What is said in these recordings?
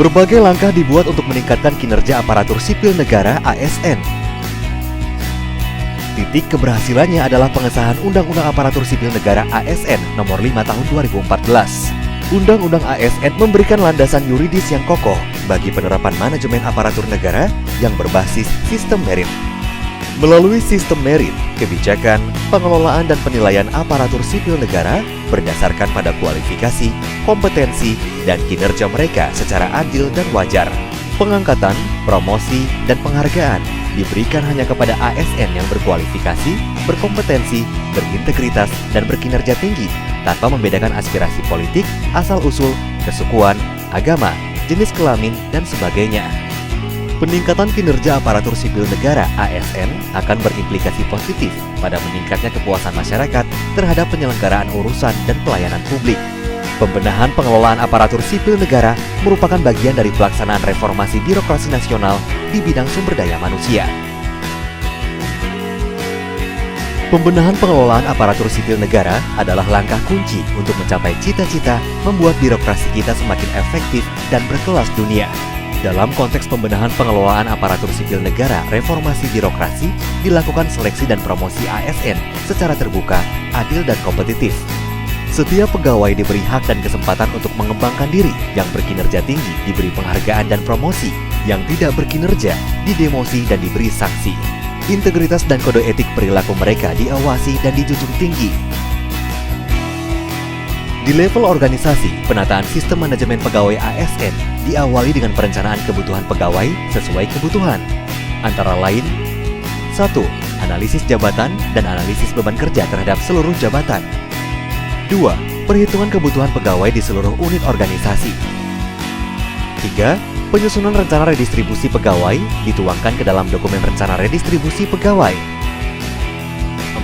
Berbagai langkah dibuat untuk meningkatkan kinerja aparatur sipil negara (ASN). Titik keberhasilannya adalah pengesahan Undang-Undang Aparatur Sipil Negara (ASN) Nomor 5 Tahun 2014. Undang-Undang ASN memberikan landasan yuridis yang kokoh bagi penerapan manajemen aparatur negara yang berbasis sistem merit. Melalui sistem merit, kebijakan, pengelolaan dan penilaian aparatur sipil negara berdasarkan pada kualifikasi, kompetensi, dan kinerja mereka secara adil dan wajar. Pengangkatan, promosi, dan penghargaan diberikan hanya kepada ASN yang berkualifikasi, berkompetensi, berintegritas, dan berkinerja tinggi tanpa membedakan aspirasi politik, asal-usul, kesukuan, agama, jenis kelamin, dan sebagainya. Peningkatan kinerja aparatur sipil negara (ASN) akan berimplikasi positif pada meningkatnya kepuasan masyarakat terhadap penyelenggaraan urusan dan pelayanan publik. Pembenahan pengelolaan aparatur sipil negara merupakan bagian dari pelaksanaan reformasi birokrasi nasional di bidang sumber daya manusia. Pembenahan pengelolaan aparatur sipil negara adalah langkah kunci untuk mencapai cita-cita membuat birokrasi kita semakin efektif dan berkelas dunia. Dalam konteks pembenahan pengelolaan aparatur sipil negara, reformasi birokrasi dilakukan seleksi dan promosi ASN secara terbuka, adil, dan kompetitif. Setiap pegawai diberi hak dan kesempatan untuk mengembangkan diri. Yang berkinerja tinggi diberi penghargaan dan promosi, yang tidak berkinerja didemosi dan diberi sanksi. Integritas dan kode etik perilaku mereka diawasi dan dijunjung tinggi. Di level organisasi, penataan sistem manajemen pegawai ASN diawali dengan perencanaan kebutuhan pegawai sesuai kebutuhan. Antara lain, 1. Analisis jabatan dan analisis beban kerja terhadap seluruh jabatan. 2. Perhitungan kebutuhan pegawai di seluruh unit organisasi. 3. Penyusunan rencana redistribusi pegawai dituangkan ke dalam dokumen rencana redistribusi pegawai.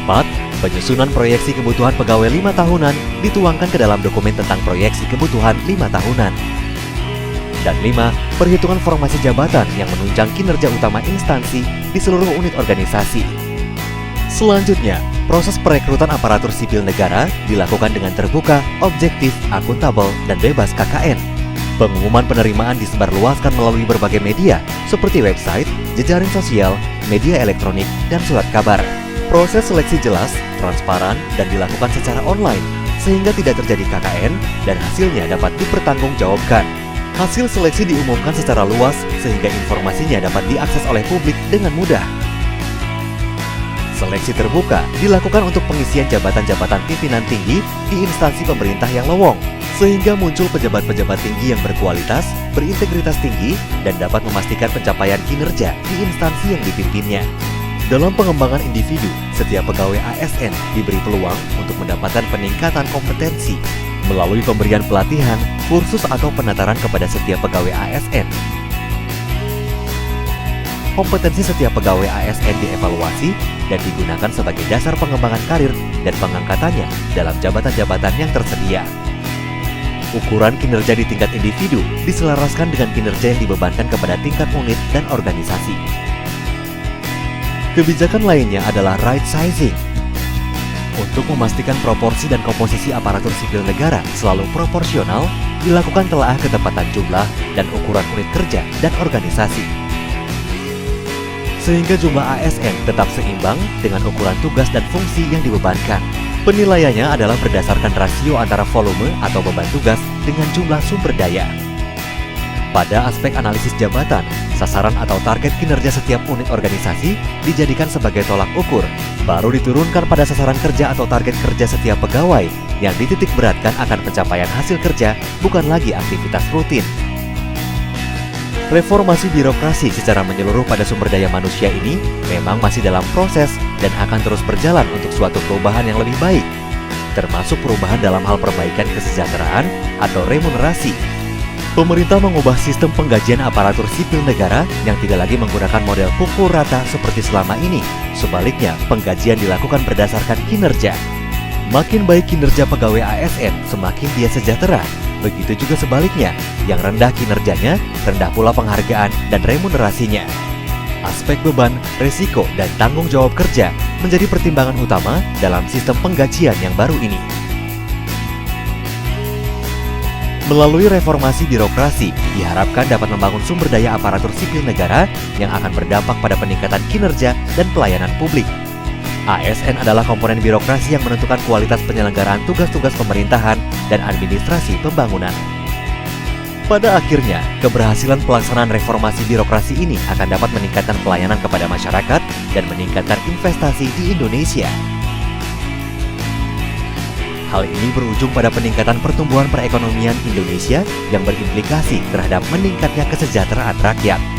4. Penyusunan proyeksi kebutuhan pegawai 5 tahunan dituangkan ke dalam dokumen tentang proyeksi kebutuhan 5 tahunan. Dan 5. Perhitungan formasi jabatan yang menunjang kinerja utama instansi di seluruh unit organisasi. Selanjutnya, proses perekrutan aparatur sipil negara dilakukan dengan terbuka, objektif, akuntabel, dan bebas KKN. Pengumuman penerimaan disebarluaskan melalui berbagai media seperti website, jejaring sosial, media elektronik, dan surat kabar. Proses seleksi jelas, transparan, dan dilakukan secara online, sehingga tidak terjadi KKN dan hasilnya dapat dipertanggungjawabkan. Hasil seleksi diumumkan secara luas, sehingga informasinya dapat diakses oleh publik dengan mudah. Seleksi terbuka dilakukan untuk pengisian jabatan-jabatan pimpinan tinggi di instansi pemerintah yang lowong, sehingga muncul pejabat-pejabat tinggi yang berkualitas, berintegritas tinggi, dan dapat memastikan pencapaian kinerja di instansi yang dipimpinnya. Dalam pengembangan individu, setiap pegawai ASN diberi peluang untuk mendapatkan peningkatan kompetensi melalui pemberian pelatihan, kursus atau penataran kepada setiap pegawai ASN. Kompetensi setiap pegawai ASN dievaluasi dan digunakan sebagai dasar pengembangan karir dan pengangkatannya dalam jabatan-jabatan yang tersedia. Ukuran kinerja di tingkat individu diselaraskan dengan kinerja yang dibebankan kepada tingkat unit dan organisasi. Kebijakan lainnya adalah right sizing. Untuk memastikan proporsi dan komposisi aparatur sipil negara selalu proporsional, dilakukan telaah ketepatan jumlah dan ukuran unit kerja dan organisasi. Sehingga jumlah ASN tetap seimbang dengan ukuran tugas dan fungsi yang dibebankan. Penilaiannya adalah berdasarkan rasio antara volume atau beban tugas dengan jumlah sumber daya. Pada aspek analisis jabatan, sasaran atau target kinerja setiap unit organisasi dijadikan sebagai tolak ukur, baru diturunkan pada sasaran kerja atau target kerja setiap pegawai yang dititik beratkan akan pencapaian hasil kerja, bukan lagi aktivitas rutin. Reformasi birokrasi secara menyeluruh pada sumber daya manusia ini memang masih dalam proses dan akan terus berjalan untuk suatu perubahan yang lebih baik, termasuk perubahan dalam hal perbaikan kesejahteraan atau remunerasi. Pemerintah mengubah sistem penggajian aparatur sipil negara yang tidak lagi menggunakan model pukul rata seperti selama ini. Sebaliknya, penggajian dilakukan berdasarkan kinerja. Makin baik kinerja pegawai ASN, semakin dia sejahtera. Begitu juga sebaliknya, yang rendah kinerjanya, rendah pula penghargaan dan remunerasinya. Aspek beban, resiko, dan tanggung jawab kerja menjadi pertimbangan utama dalam sistem penggajian yang baru ini. Melalui reformasi birokrasi, diharapkan dapat membangun sumber daya aparatur sipil negara yang akan berdampak pada peningkatan kinerja dan pelayanan publik. ASN adalah komponen birokrasi yang menentukan kualitas penyelenggaraan tugas-tugas pemerintahan dan administrasi pembangunan. Pada akhirnya, keberhasilan pelaksanaan reformasi birokrasi ini akan dapat meningkatkan pelayanan kepada masyarakat dan meningkatkan investasi di Indonesia. Hal ini berujung pada peningkatan pertumbuhan perekonomian Indonesia yang berimplikasi terhadap meningkatnya kesejahteraan rakyat.